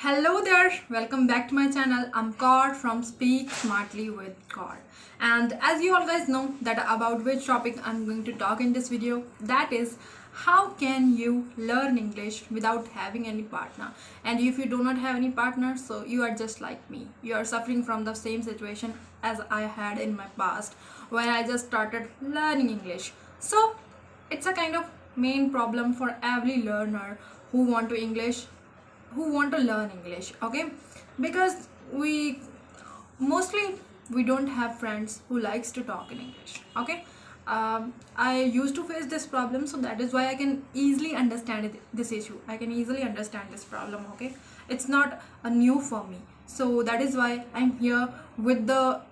Hello there, welcome back to my channel. I'm Cord from Speak Smartly with Cord. And as you all guys know that about which topic I'm going to talk in this video, that is how can you learn English without having any partner. And if you do not have any partner, so you are just like me. You are suffering from the same situation as I had in my past when I just started learning English. So it's a kind of main problem for every learner who want to learn English, okay? Because mostly we don't have friends who likes to talk in English, okay? I used to face this problem, so that is why I can easily understand this issue. I can easily understand this problem, okay? It's not a new for me, so that is why I'm here with the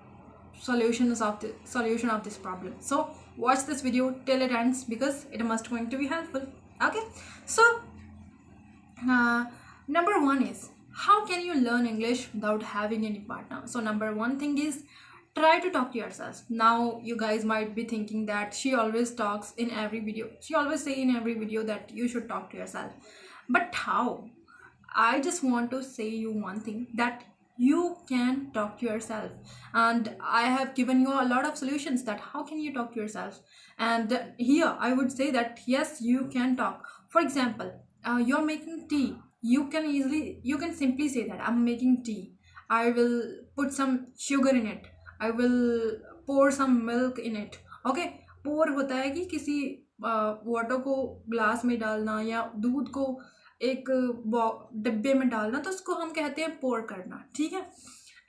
solution of this problem. So watch this video till it ends because it must going to be helpful, okay? So uh, number one is how can you learn English without having any partner. So number one thing is try to talk to yourself. Now you guys might be thinking that she always talks in every video, she always say in every video that you should talk to yourself, but how? I just want to say you one thing, that you can talk to yourself, and I have given you a lot of solutions that how can you talk to yourself. And here I would say that yes, you can talk. For example, you're making tea. You can simply say that I'm making tea. I will put some sugar in it. I will pour some milk in it. Okay, pour होता है कि किसी water को glass में डालना या दूध को एक डिब्बे में डालना, तो उसको हम कहते हैं pour करना, ठीक है?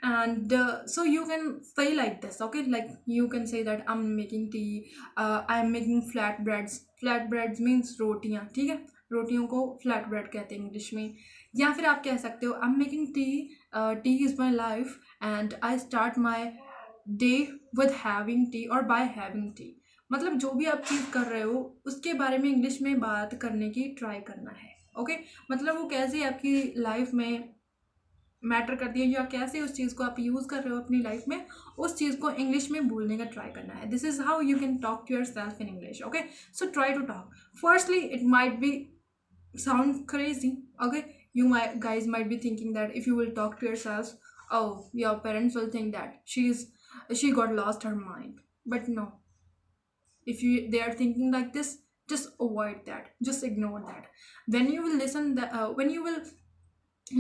And so you can say like this, okay? Like you can say that I'm making tea, I'm making flatbreads means रोटियाँ, ठीक है? रोटियों को फ्लैट ब्रेड कहते हैं इंग्लिश में. या फिर आप कह सकते हो I am making tea is my life and I start my day with having T और बाय हैविंग टी. मतलब जो भी आप चीज़ कर रहे हो उसके बारे में इंग्लिश में बात करने की ट्राई करना है, ओके? मतलब वो कैसे आपकी लाइफ में मैटर करती है या कैसे उस चीज़ को आप यूज़ कर रहे हो अपनी लाइफ में, उस चीज़ को इंग्लिश में बोलने का ट्राई करना है. This is how you can talk to yourself in English, okay? So try to talk. Firstly it might be sound crazy, okay? Guys might be thinking that if you will talk to yourselves, oh, your parents will think that she got lost her mind. But no, if they are thinking like this, just avoid that, just ignore that. When you will when you will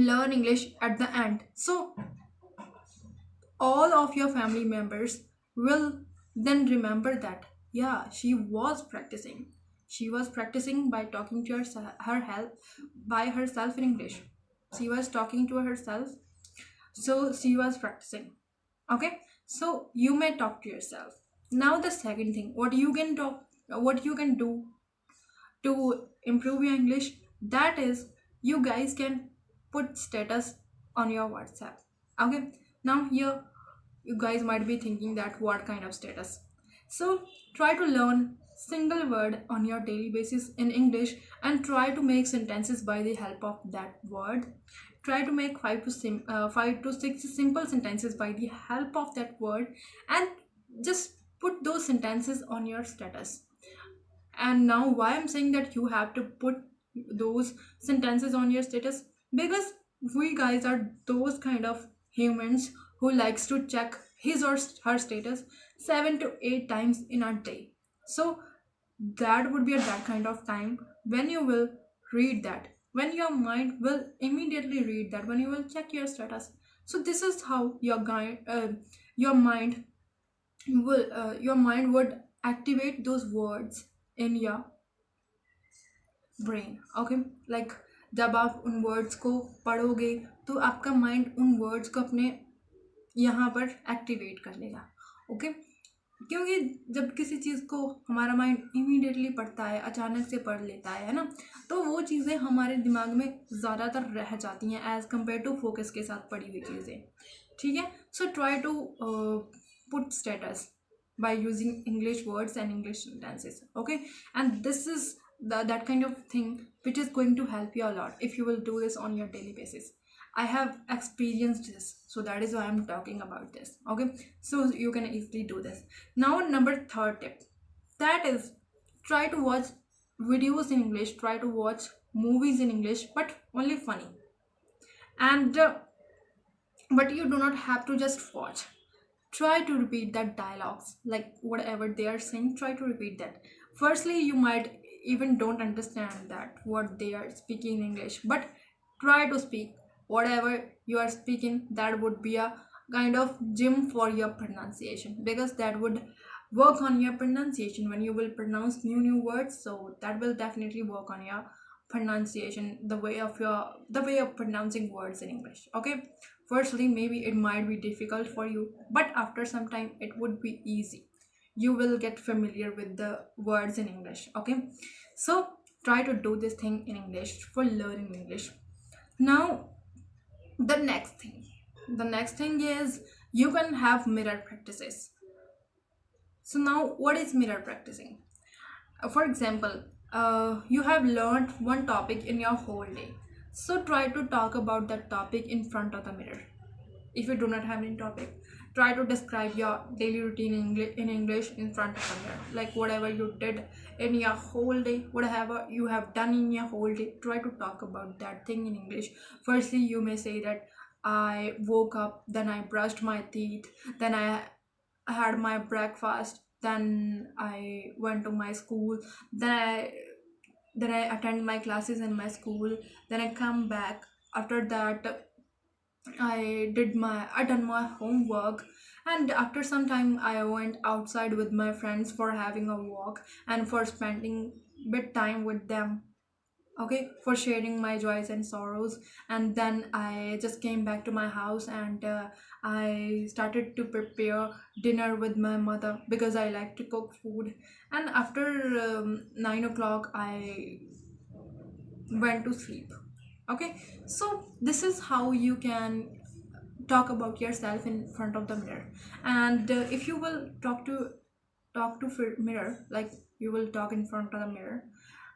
learn English at the end, so all of your family members will then remember that yeah, she was practicing by talking to herself in English. She was talking to herself, so she was practicing, okay? So you may talk to yourself. Now the second thing, what you can do to improve your English, that is you guys can put status on your WhatsApp, okay? Now here you guys might be thinking that what kind of status. So try to learn single word on your daily basis in English and try to make sentences by the help of that word. Try to make 5 to 6 simple sentences by the help of that word, and just put those sentences on your status. And now why I'm saying that you have to put those sentences on your status, because we guys are those kind of humans who likes to check his or her status 7 to 8 times in a day. So that would be at that kind of time when you will read that, when your mind will immediately read that, when you will check your status. So this is how your mind would activate those words in your brain, okay? Like जब आप उन words को पढ़ोगे तो आपका mind उन words को अपने यहाँ पर एक्टिवेट कर लेगा, ओके? क्योंकि जब किसी चीज़ को हमारा माइंड इमीडिएटली पढ़ता है, अचानक से पढ़ लेता है ना, तो वो चीज़ें हमारे दिमाग में ज़्यादातर रह जाती हैं एज़ कम्पेयर टू फोकस के साथ पढ़ी हुई चीज़ें, ठीक है? So try to put status by using English words and English sentences, okay? And this is that kind of thing which is going to help you a lot if you will do this on your daily basis. I have experienced this, so that is why I'm talking about this, okay? So you can easily do this. Now number third tip, that is try to watch videos in English, try to watch movies in English, but only funny. And but you do not have to just watch. Try to repeat that dialogues, like whatever they are saying, try to repeat that. Firstly, you might even don't understand that what they are speaking in English, but try to speak whatever you are speaking. That would be a kind of gym for your pronunciation, because that would work on your pronunciation when you will pronounce new words. So that will definitely work on your pronunciation, the way of pronouncing words in English. Okay, firstly maybe it might be difficult for you, but after some time it would be easy. You will get familiar with the words in English. Okay, so try to do this thing in English for learning English. Now the next thing is you can have mirror practices. So now what is mirror practicing? For example, you have learned one topic in your whole day, so try to talk about that topic in front of the mirror. If you do not have any topic, try to describe your daily routine in English in front of the mirror, like whatever you did in your whole day, whatever you have done in your whole day, try to talk about that thing in English. Firstly, you may say that I woke up, then I brushed my teeth, then I had my breakfast, then I went to my school, then I attend my classes in my school, then I come back. After that, I done my homework, and after some time I went outside with my friends for having a walk and for spending bit time with them. Okay, for sharing my joys and sorrows. And then I just came back to my house, and I started to prepare dinner with my mother because I like to cook food. And after 9 o'clock I went to sleep. Okay, so this is how you can talk about yourself in front of the mirror. And if you will talk to mirror, like you will talk in front of the mirror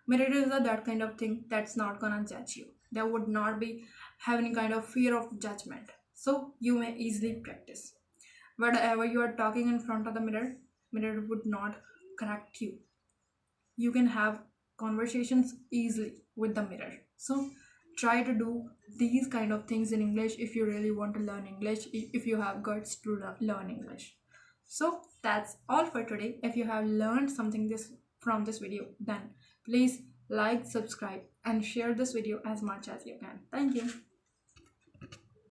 is that kind of thing that's not gonna judge you. There would not be have any kind of fear of judgment, so you may easily practice. Whatever you are talking in front of the mirror would not correct you. You can have conversations easily with the mirror. So try to do these kind of things in English if you really want to learn English, if you have guts to learn English. So that's all for today. If you have learned something this from this video, then please like, subscribe and share this video as much as you can. Thank you.